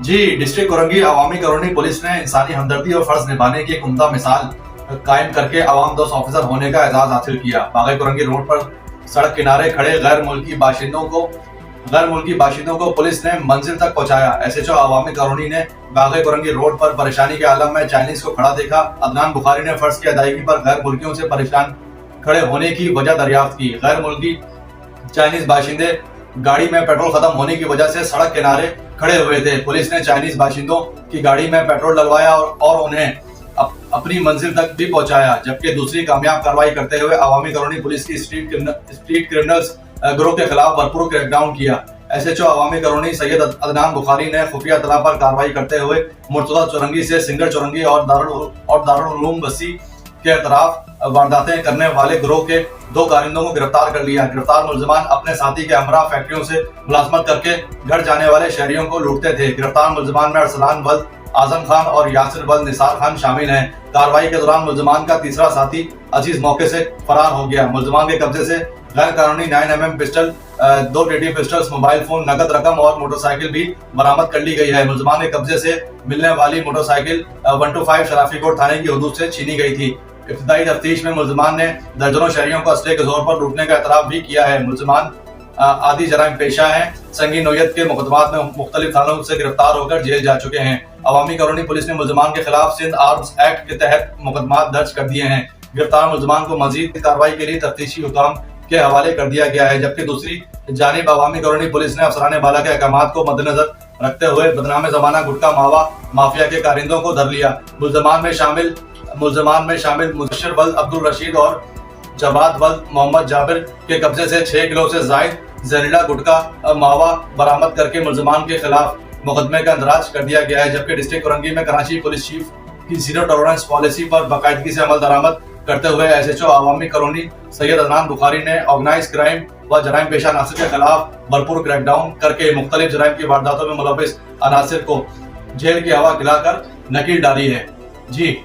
जी, district Korangi अवामी colony police ने इंसानी हमदर्दी और फर्ज निभाने की एक उम्दा मिसाल कायम करके अवाम दोस्त ऑफिसर होने का एजाज हासिल किया। बागी कोरंगी रोड पर सड़क किनारे खड़े गैर मुल्की बाशिंदों को पुलिस ने मंजिल तक पहुंचाया। एसएचओ अवामी कॉलोनी ने बागी कोरंगी रोड पर परेशानी के आलम में चाइनीज को खड़ा देखा। अदनान बुखारी ने फर्ज की अदायगी पर गैर मुल्कियों से परेशान खड़े होने की वजह दरियाफ्त की। गैर मुल्की चाइनीज बाशिंदे गाड़ी में पेट्रोल खत्म होने की वजह से सड़क किनारे खड़े हुए थे। पुलिस ने चाइनीज बाशिंदों की गाड़ी में पेट्रोल डलवाया और उन्हें अपनी मंजिल तक भी पहुंचाया। जबकि दूसरी कामयाब कार्रवाई करते हुए अवामी कॉलोनी पुलिस की स्ट्रीट क्रिमिनल्स ग्रोह के खिलाफ भरपूर क्रैकडाउन किया। एसएचओ अवामी कॉलोनी सैयद अदनान बुखारी ने खुफिया तला पर कार्रवाई करते हुए मुर्तजा चौरंगी से सिंगर चौरंगी और दारुल उलूम बस्ती के अतराफ वारदातें करने वाले गिरोह के 2 कारिंदों को गिरफ्तार कर लिया। गिरफ्तार मुलजमान अपने साथी के हमरा फैक्ट्रियों से मुलाजमत करके घर जाने वाले शहरियों को लूटते थे। गिरफ्तार मुलजमान में अरसलान वल्द आजम खान और यासिर वल्द निसार खान शामिल हैं। कार्रवाई के दौरान मुलजमान का तीसरा साथी अजीज मौके से फरार हो गया। मुलजमान के कब्जे से गैर कानूनी 9mm pistol, 2 TT pistols, mobile phone, नकद रकम और मोटरसाइकिल भी बरामद कर ली गई है। मुलजमान के कब्जे से मिलने वाली मोटरसाइकिल 125 शराफीकोट थाने की हदूद से छीनी गई थी। इब्तिदाई तफ्तीश में मुलजमान ने दर्जनों शहरियों को असले के जोर पर लूटने का एतराफ भी किया है। मुलजमान आदि जराइम पेशा हैं। संगीन नोयत के मुकदमात में मुख्तलिफ थानों से गिरफ्तार होकर जेल जा चुके हैं। अवामी कॉलोनी पुलिस ने मुलजमान के खिलाफ सिंध आर्म्स एक्ट के तहत मुकदमात दर्ज कर दिए हैं। गिरफ्तार मुलजमान को मजीद कार्रवाई के लिए तफ्तीशी हुकाम के हवाले कर दिया गया है। जबकि दूसरी जानिब अवामी कॉलोनी पुलिस ने अफसरान बाला के अहकामात को मद्देनजर रखते हुए बदनाम जमाना गुटखा माफिया के कारिंदों को धर लिया। मुलजमान में शामिल मुदस्सिर वल्द अब्दुल रशीद और जवाद वल्द मोहम्मद जाबिर के कब्जे से 6 किलो से जायद जहरीला गुटखा मावा बरामद करके मुलजमान के खिलाफ मुकदमे का इंदराज कर दिया गया है। जबकि डिस्ट्रिक्ट कोरंगी में कराची पुलिस चीफ की जीरो टॉलरेंस पॉलिसी पर बाकायदगी से अमल दरामद करते हुए एसएचओ अवामी कॉलोनी सैयद अदनान बुखारी ने ऑर्गेनाइज क्राइम व जराइम पेशा अनासर के खिलाफ भरपूर क्रैकडाउन करके मुख्तलिफ जराइम की वारदातों में मुलव्विस अनासर को जेल की हवा खिलाकर नकील डाली है। जी।